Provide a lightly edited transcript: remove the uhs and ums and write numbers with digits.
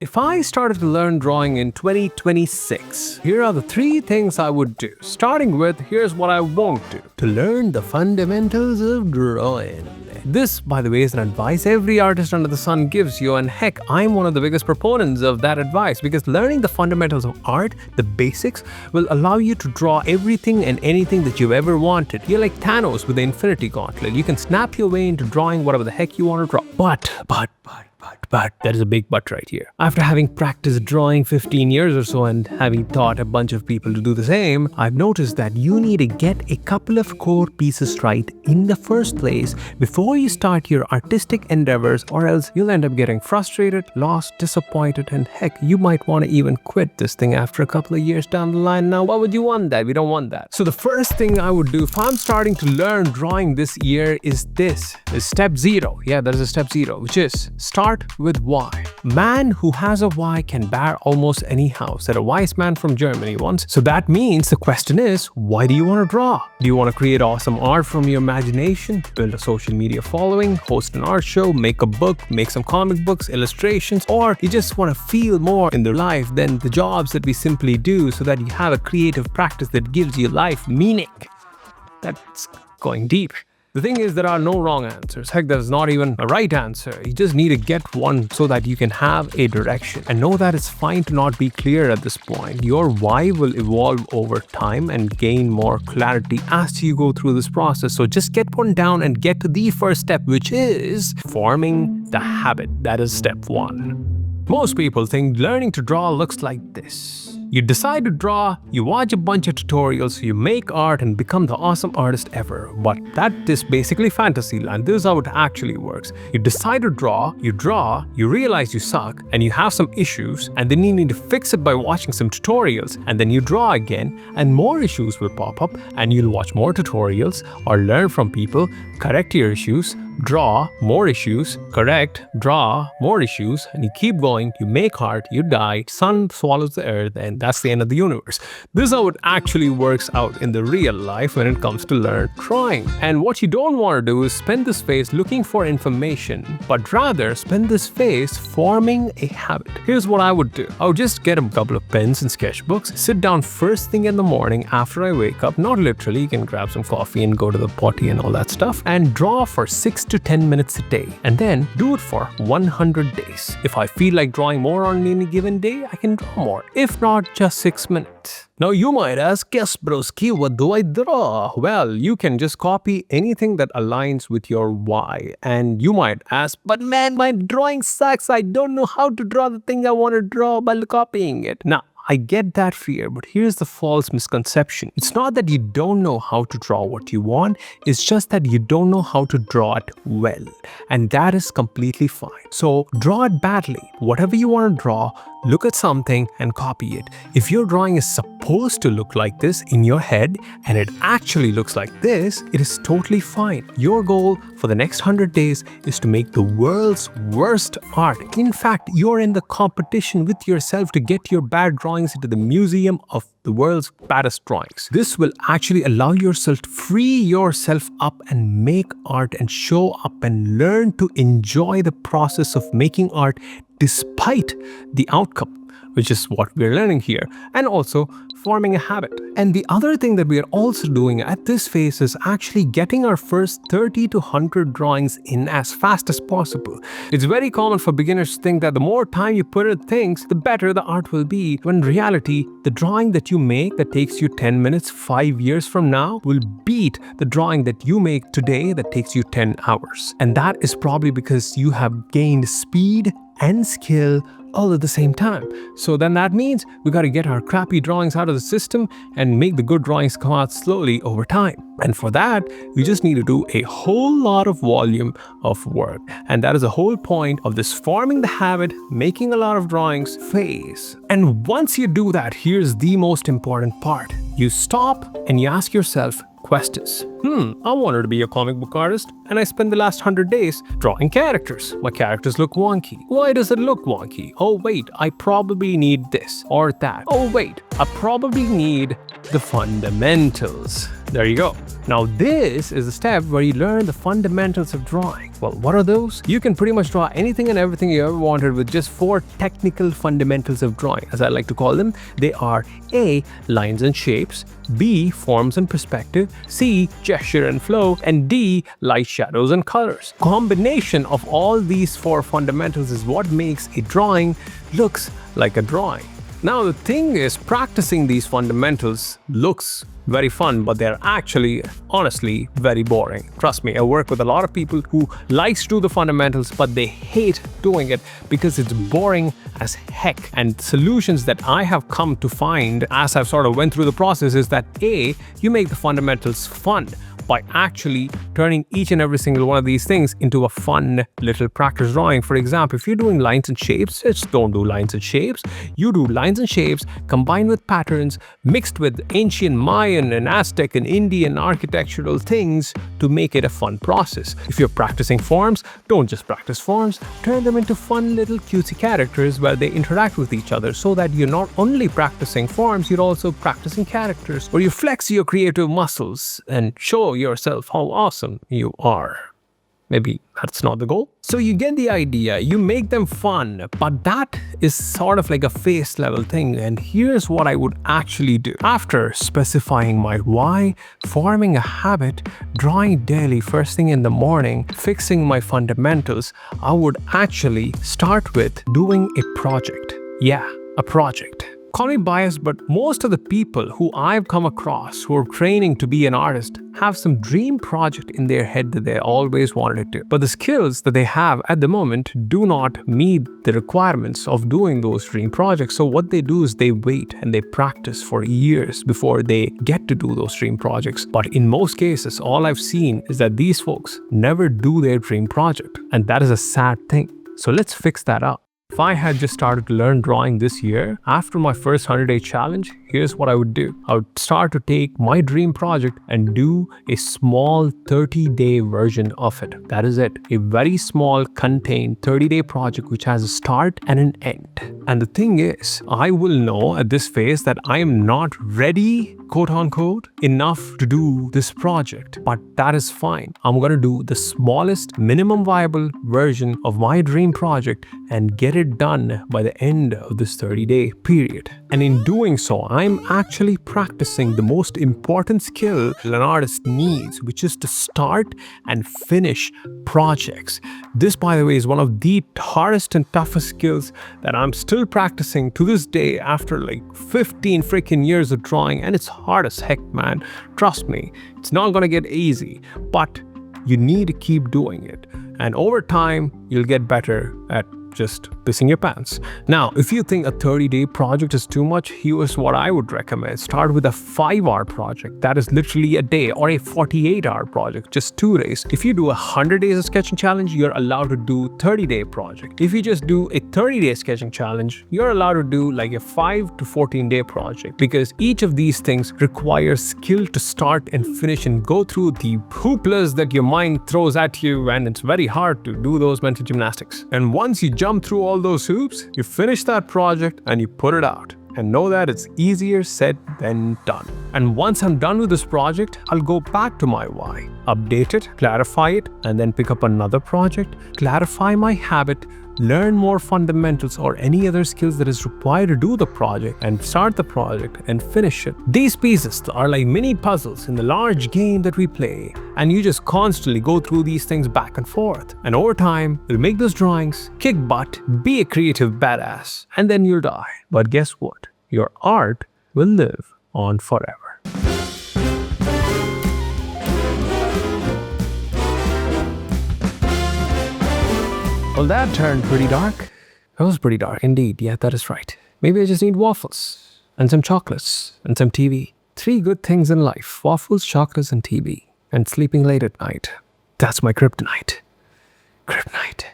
If I started to learn drawing in 2026, here are the 3 things I would do. Starting with, here's what I won't do. To learn the fundamentals of drawing. This, by the way, is an advice every artist under the sun gives you, and heck, I'm one of the biggest proponents of that advice because learning the fundamentals of art, the basics, will allow you to draw everything and anything that you've ever wanted. You're like Thanos with the Infinity Gauntlet. You can snap your way into drawing whatever the heck you want to draw. But, there is a big but right here. After having practiced drawing 15 years or so and having taught a bunch of people to do the same, I've noticed that you need to get a couple of core pieces right in the first place before you start your artistic endeavors, or else you'll end up getting frustrated, lost, disappointed, and heck, you might want to even quit this thing after a couple of years down the line. Now, why would you want that? We don't want that. So the first thing I would do if I'm starting to learn drawing this year is step 0. Yeah, there's a step 0, which is start with why. Man who has a why can bear almost any house, said a wise man from Germany once. So that means the question is, why do you want to draw? Do you want to create awesome art from your imagination, build a social media following, host an art show, make a book, make some comic books, illustrations, or you just want to feel more in the life than the jobs that we simply do so that you have a creative practice that gives you life meaning? That's going deep. The thing is, there are no wrong answers. Heck, there's not even a right answer. You just need to get one so that you can have a direction. And know that it's fine to not be clear at this point. Your why will evolve over time and gain more clarity as you go through this process. So just get one down and get to the first step, which is forming the habit. That is step 1. Most people think learning to draw looks like this. You decide to draw, you watch a bunch of tutorials, you make art and become the awesome artist ever. But that is basically fantasy land. This is how it actually works. You decide to draw, you realize you suck and you have some issues, and then you need to fix it by watching some tutorials, and then you draw again and more issues will pop up and you'll watch more tutorials or learn from people, correct your issues, draw more issues, correct, draw more issues, and you keep going, you make art, you die, sun swallows the earth, and that's the end of the universe. This is how it actually works out in the real life when it comes to learn drawing. And what you don't want to do is spend this phase looking for information, but rather spend this phase forming a habit. Here's what I would do. I would just get a couple of pens and sketchbooks, sit down first thing in the morning after I wake up, not literally, you can grab some coffee and go to the potty and all that stuff, and draw for 6 to 10 minutes a day, and then do it for 100 days. If I feel like drawing more on any given day, I can draw more. If not, just 6 minutes. Now you might ask, yes broski, what do I draw? Well, you can just copy anything that aligns with your why. And you might ask, but man, my drawing sucks. I don't know how to draw the thing I want to draw by copying it. Now, I get that fear, but here's the false misconception. It's not that you don't know how to draw what you want, it's just that you don't know how to draw it well. And that is completely fine. So draw it badly. Whatever you want to draw, look at something and copy it. If your drawing is supposed to look like this in your head and it actually looks like this, it is totally fine. Your goal for the next 100 days is to make the world's worst art. In fact, you're in the competition with yourself to get your bad drawings into the museum of the world's baddest drawings. This will actually allow yourself to free yourself up and make art and show up and learn to enjoy the process of making art despite the outcome, which is what we're learning here, and also forming a habit. And the other thing that we are also doing at this phase is actually getting our first 30 to 100 drawings in as fast as possible. It's very common for beginners to think that the more time you put into things, the better the art will be, when in reality, the drawing that you make that takes you 10 minutes 5 years from now will beat the drawing that you make today that takes you 10 hours. And that is probably because you have gained speed and skill all at the same time. So then that means we got to get our crappy drawings out of the system and make the good drawings come out slowly over time. And for that, we just need to do a whole lot of volume of work. And that is the whole point of this forming the habit, making a lot of drawings phase. And once you do that, here's the most important part. You stop and you ask yourself questions. I wanted to be a comic book artist, and I spent the last 100 days drawing characters. My characters look wonky. Why does it look wonky? Oh wait, I probably need this or that. Oh wait, I probably need the fundamentals. There you go. Now this is the step where you learn the fundamentals of drawing. Well, what are those? You can pretty much draw anything and everything you ever wanted with just 4 technical fundamentals of drawing, as I like to call them. They are A. Lines and shapes, B. Forms and perspective, C. Gesture and flow, and D. Light, shadows and colors. Combination of all these 4 fundamentals is what makes a drawing looks like a drawing. Now the thing is, practicing these fundamentals looks very fun, but they're actually, honestly, very boring. Trust me, I work with a lot of people who likes to do the fundamentals, but they hate doing it because it's boring as heck. And solutions that I have come to find as I've sort of went through the process is that A, you make the fundamentals fun by actually turning each and every single one of these things into a fun little practice drawing. For example, if you're doing lines and shapes, just don't do lines and shapes. You do lines and shapes combined with patterns mixed with ancient Mayan and Aztec and Indian architectural things to make it a fun process. If you're practicing forms, don't just practice forms, turn them into fun little cutesy characters where they interact with each other, so that you're not only practicing forms, you're also practicing characters, where you flex your creative muscles and show yourself how awesome you are. Maybe that's not the goal. So you get the idea, you make them fun, but that is sort of like a face level thing. And here's what I would actually do. After specifying my why, forming a habit, drawing daily first thing in the morning, fixing my fundamentals, I would actually start with doing a project. Yeah, a project. Call me biased, but most of the people who I've come across who are training to be an artist have some dream project in their head that they always wanted to do. But the skills that they have at the moment do not meet the requirements of doing those dream projects. So what they do is they wait and they practice for years before they get to do those dream projects. But in most cases, all I've seen is that these folks never do their dream project. And that is a sad thing. So let's fix that up. If I had just started to learn drawing this year, after my first 100-day challenge, here's what I would do. I would start to take my dream project and do a small 30-day version of it. That is it. A very small, contained 30-day project which has a start and an end. And the thing is, I will know at this phase that I am not ready, quote unquote, enough to do this project. But that is fine. I'm going to do the smallest minimum viable version of my dream project and get it done by the end of this 30-day period. And in doing so, I'm actually practicing the most important skill an artist needs, which is to start and finish projects. This, by the way, is one of the hardest and toughest skills that I'm still practicing to this day after like 15 freaking years of drawing, and it's hard as heck, man. Trust me, it's not gonna get easy, but you need to keep doing it. And over time, you'll get better at just pissing your pants. Now, if you think a 30-day project is too much, here's what I would recommend. Start with a 5-hour project. That is literally a day, or a 48-hour project, just 2 days. If you do 100 days of sketching challenge, you're allowed to do 30-day project. If you just do a 30-day sketching challenge, you're allowed to do like a 5 to 14-day project, because each of these things requires skill to start and finish and go through the hooplas that your mind throws at you, and it's very hard to do those mental gymnastics. And once you jump through all those hoops, you finish that project and you put it out. And know that it's easier said than done. And once I'm done with this project, I'll go back to my why, update it, clarify it, and then pick up another project, clarify my habit, learn more fundamentals or any other skills that is required to do the project, and start the project and finish it. These pieces are like mini puzzles in the large game that we play, and you just constantly go through these things back and forth. And over time, you'll make those drawings, kick butt, be a creative badass, and then you'll die. But guess what? Your art will live on forever. Well, that turned pretty dark. That was pretty dark indeed. Yeah, that is right. Maybe I just need waffles and some chocolates and some TV. 3 good things in life: waffles, chocolates, and TV. And sleeping late at night. That's my kryptonite. Kryptonite.